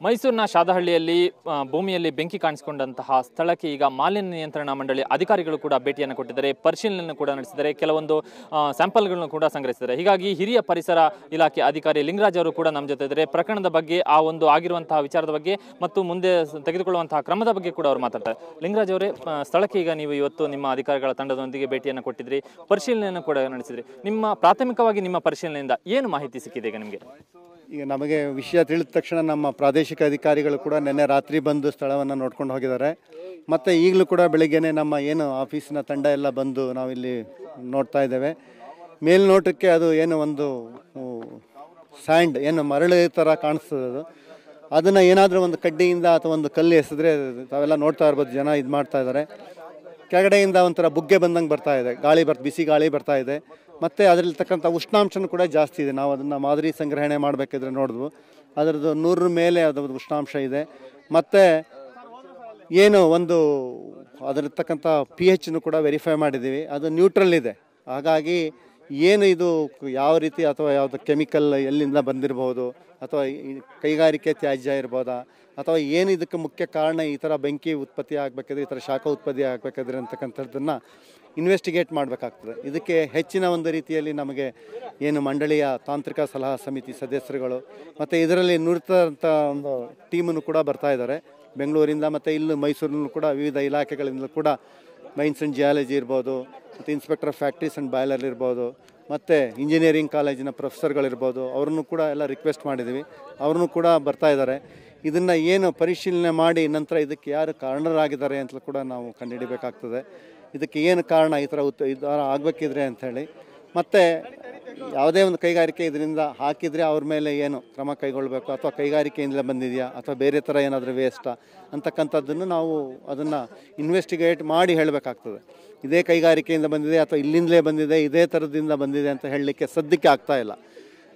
ಮೈಸೂರಿನ ಶಾದಹಳ್ಳಿಯಲ್ಲಿ ಭೂಮಿಯಲ್ಲಿ ಬೆಂಕಿ ಕಾಣಿಸಿಕೊಂಡಂತಹ ಸ್ಥಳಕ್ಕೆ ಈಗ ಮಾಲಿನ್ಯ ನಿಯಂತ್ರಣ ಮಂಡಳಿ ಅಧಿಕಾರಿಗಳು ಕೂಡ ಭೇಟಿಯನ್ನು ಕೊಟ್ಟಿದ್ದಾರೆ, ಪರಿಶೀಲನೆಯನ್ನು ಕೂಡ ನಡೆಸಿದ್ದಾರೆ, ಕೆಲವೊಂದು ಸ್ಯಾಂಪಲ್ಗಳನ್ನು ಕೂಡ ಸಂಗ್ರಹಿಸಿದ್ದಾರೆ. ಹೀಗಾಗಿ ಹಿರಿಯ ಪರಿಸರ ಇಲಾಖೆ ಅಧಿಕಾರಿ ಲಿಂಗರಾಜ್ ಅವರು ಕೂಡ ನಮ್ಮ ಜೊತೆ ಇದ್ದಾರೆ. ಪ್ರಕರಣದ ಬಗ್ಗೆ, ಆ ಒಂದು ಆಗಿರುವಂತಹ ವಿಚಾರದ ಬಗ್ಗೆ ಮತ್ತು ಮುಂದೆ ತೆಗೆದುಕೊಳ್ಳುವಂತಹ ಕ್ರಮದ ಬಗ್ಗೆ ಕೂಡ ಅವರು ಮಾತಾಡ್ತಾರೆ. ಲಿಂಗರಾಜ್ ಅವರೇ, ಸ್ಥಳಕ್ಕೆ ಈಗ ನೀವು ಇವತ್ತು ನಿಮ್ಮ ಅಧಿಕಾರಿಗಳ ತಂಡದೊಂದಿಗೆ ಭೇಟಿಯನ್ನು ಕೊಟ್ಟಿದ್ರಿ, ಪರಿಶೀಲನೆಯನ್ನು ಕೂಡ ನಡೆಸಿದ್ರಿ. ಪ್ರಾಥಮಿಕವಾಗಿ ನಿಮ್ಮ ಪರಿಶೀಲನೆಯಿಂದ ಏನು ಮಾಹಿತಿ ಸಿಕ್ಕಿದೆ ಈಗ ನಿಮಗೆ? ಈಗ ನಮಗೆ ವಿಷಯ ತಿಳಿದ ತಕ್ಷಣ ನಮ್ಮ ಪ್ರಾದೇಶಿಕ ಅಧಿಕಾರಿಗಳು ಕೂಡ ನಿನ್ನೆ ರಾತ್ರಿ ಬಂದು ಸ್ಥಳವನ್ನು ನೋಡ್ಕೊಂಡು ಹೋಗಿದ್ದಾರೆ. ಮತ್ತು ಈಗಲೂ ಕೂಡ ಬೆಳಿಗ್ಗೆನೇ ನಮ್ಮ ಏನು ಆಫೀಸಿನ ತಂಡ ಎಲ್ಲ ಬಂದು ನಾವಿಲ್ಲಿ ನೋಡ್ತಾ ಇದ್ದೇವೆ. ಮೇಲ್ನೋಟಕ್ಕೆ ಅದು ಏನು ಒಂದು ಸ್ಯಾಂಡ್ ಏನು ಮರಳು ಥರ ಕಾಣಿಸ್ತದೆ. ಅದನ್ನು ಏನಾದರೂ ಒಂದು ಕಡ್ಡಿಯಿಂದ ಅಥವಾ ಒಂದು ಕಲ್ಲು ಎಸೆದ್ರೆ ತಾವೆಲ್ಲ ನೋಡ್ತಾ ಇರ್ಬೋದು, ಜನ ಇದು ಮಾಡ್ತಾ ಇದ್ದಾರೆ. ಕೆಳಗಡೆಯಿಂದ ಒಂಥರ ಬುಗ್ಗೆ ಬಂದಂಗೆ ಬರ್ತಾ ಇದೆ, ಬಿಸಿ ಗಾಳಿ ಬರ್ತಾ ಇದೆ. ಮತ್ತು ಅದರಲ್ಲಿರ್ತಕ್ಕಂಥ ಉಷ್ಣಾಂಶನೂ ಕೂಡ ಜಾಸ್ತಿ ಇದೆ. ನಾವು ಅದನ್ನು ಮಾದರಿ ಸಂಗ್ರಹಣೆ ಮಾಡಬೇಕಿದ್ರೆ ನೋಡಿದ್ವು, ಅದರದ್ದು 100 ಮೇಲೆ ಅದರದ್ದು ಉಷ್ಣಾಂಶ ಇದೆ. ಮತ್ತು ಏನು ಒಂದು ಅದರಲ್ಲಿರ್ತಕ್ಕಂಥ pHನೂ ಕೂಡ ವೆರಿಫೈ ಮಾಡಿದ್ದೀವಿ, ಅದು ನ್ಯೂಟ್ರಲ್ ಇದೆ. ಹಾಗಾಗಿ ಏನು ಇದು ಯಾವ ರೀತಿ ಅಥವಾ ಯಾವುದು ಕೆಮಿಕಲ್ ಎಲ್ಲಿಂದ ಬಂದಿರಬಹುದು, ಅಥವಾ ಕೈಗಾರಿಕೆ ತ್ಯಾಜ್ಯ ಇರ್ಬೋದಾ, ಅಥವಾ ಏನು ಇದಕ್ಕೆ ಮುಖ್ಯ ಕಾರಣ ಈ ಥರ ಬೆಂಕಿ ಉತ್ಪತ್ತಿ ಆಗಬೇಕಾದ್ರೆ, ಈ ಥರ ಶಾಖ ಉತ್ಪತ್ತಿ ಆಗಬೇಕಾದ್ರೆ ಅಂತಕ್ಕಂಥದ್ದನ್ನು ಇನ್ವೆಸ್ಟಿಗೇಟ್ ಮಾಡಬೇಕಾಗ್ತದೆ. ಇದಕ್ಕೆ ಹೆಚ್ಚಿನ ಒಂದು ರೀತಿಯಲ್ಲಿ ನಮಗೆ ಏನು ಮಂಡಳಿಯ ತಾಂತ್ರಿಕ ಸಲಹಾ ಸಮಿತಿ ಸದಸ್ಯರುಗಳು ಮತ್ತು ಇದರಲ್ಲಿ ನುರಿತಂಥ ಒಂದು ಟೀಮನ್ನು ಕೂಡ ಬರ್ತಾ ಇದ್ದಾರೆ ಬೆಂಗಳೂರಿಂದ. ಮತ್ತು ಇಲ್ಲಿ ಮೈಸೂರಿನಲ್ಲೂ ಕೂಡ ವಿವಿಧ ಇಲಾಖೆಗಳಿಂದ ಕೂಡ ಮೈನ್ಸ್ ಆ್ಯಂಡ್ ಜಿಯಾಲಜಿ ಇರ್ಬೋದು, ಮತ್ತು inspector of factories and boiler ಇರ್ಬೋದು, ಮತ್ತು ಇಂಜಿನಿಯರಿಂಗ್ ಕಾಲೇಜಿನ ಪ್ರೊಫೆಸರ್ಗಳಿರ್ಬೋದು, ಅವ್ರನ್ನೂ ಕೂಡ ಎಲ್ಲ ರಿಕ್ವೆಸ್ಟ್ ಮಾಡಿದ್ದೀವಿ, ಅವ್ರನ್ನೂ ಕೂಡ ಬರ್ತಾ ಇದ್ದಾರೆ. ಇದನ್ನು ಏನು ಪರಿಶೀಲನೆ ಮಾಡಿ ನಂತರ ಇದಕ್ಕೆ ಯಾರು ಕಾರಣರಾಗಿದ್ದಾರೆ ಅಂತಲೂ ಕೂಡ ನಾವು ಕಂಡುಹಿಡಿಬೇಕಾಗ್ತದೆ. ಇದಕ್ಕೆ ಏನು ಕಾರಣ ಈ ಥರ ಆಗಬೇಕಿದ್ರೆ ಅಂಥೇಳಿ. ಮತ್ತು ಯಾವುದೇ ಒಂದು ಕೈಗಾರಿಕೆ ಇದರಿಂದ ಹಾಕಿದರೆ ಅವ್ರ ಮೇಲೆ ಏನು ಕ್ರಮ ಕೈಗೊಳ್ಳಬೇಕು, ಅಥವಾ ಕೈಗಾರಿಕೆಯಿಂದ ಬಂದಿದೆಯಾ ಅಥವಾ ಬೇರೆ ಥರ ಏನಾದರೂ ವೇಸ್ಟಾ ಅಂತಕ್ಕಂಥದ್ದನ್ನು ನಾವು ಅದನ್ನು ಇನ್ವೆಸ್ಟಿಗೇಟ್ ಮಾಡಿ ಹೇಳಬೇಕಾಗ್ತದೆ. ಇದೇ ಕೈಗಾರಿಕೆಯಿಂದ ಬಂದಿದೆ ಅಥವಾ ಇಲ್ಲಿಂದಲೇ ಬಂದಿದೆ, ಇದೇ ಥರದಿಂದ ಬಂದಿದೆ ಅಂತ ಹೇಳಲಿಕ್ಕೆ ಸದ್ಯಕ್ಕೆ ಆಗ್ತಾಯಿಲ್ಲ.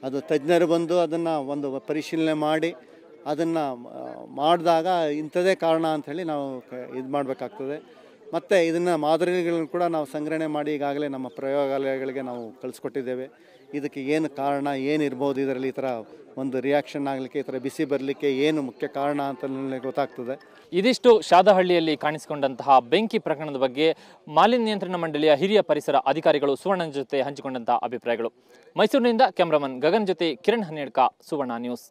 ಅದು ತಜ್ಞರು ಬಂದು ಅದನ್ನು ಒಂದು ಪರಿಶೀಲನೆ ಮಾಡಿ ಅದನ್ನು ಮಾಡಿದಾಗ ಇಂಥದೇ ಕಾರಣ ಅಂಥೇಳಿ ನಾವು ಇದು ಮಾಡಬೇಕಾಗ್ತದೆ. ಮತ್ತು ಇದನ್ನು ಮಾದರಿಗಳನ್ನು ಕೂಡ ನಾವು ಸಂಗ್ರಹಣೆ ಮಾಡಿ ಈಗಾಗಲೇ ನಮ್ಮ ಪ್ರಯೋಗಾಲಯಗಳಿಗೆ ನಾವು ಕಳಿಸ್ಕೊಟ್ಟಿದ್ದೇವೆ. ಇದಕ್ಕೆ ಏನು ಕಾರಣ ಏನಿರ್ಬೋದು, ಇದರಲ್ಲಿ ಈ ಥರ ಒಂದು ರಿಯಾಕ್ಷನ್ ಆಗಲಿಕ್ಕೆ, ಈ ಥರ ಬಿಸಿ ಬರಲಿಕ್ಕೆ ಏನು ಮುಖ್ಯ ಕಾರಣ ಅಂತ ಗೊತ್ತಾಗ್ತದೆ. ಇದಿಷ್ಟು ಶಾದಹಳ್ಳಿಯಲ್ಲಿ ಕಾಣಿಸಿಕೊಂಡಂತಹ ಬೆಂಕಿ ಪ್ರಕರಣದ ಬಗ್ಗೆ ಮಾಲಿನ್ಯ ನಿಯಂತ್ರಣ ಮಂಡಳಿಯ ಹಿರಿಯ ಪರಿಸರ ಅಧಿಕಾರಿಗಳು ಸುವರ್ಣ ಜೊತೆ ಹಂಚಿಕೊಂಡಂತಹ ಅಭಿಪ್ರಾಯಗಳು. ಮೈಸೂರಿನಿಂದ ಕ್ಯಾಮ್ರಾಮನ್ ಗಗನ್ ಜೊತೆ ಕಿರಣ್ ಹನ್ನೇಡ್ಕ, ಸುವರ್ಣ ನ್ಯೂಸ್.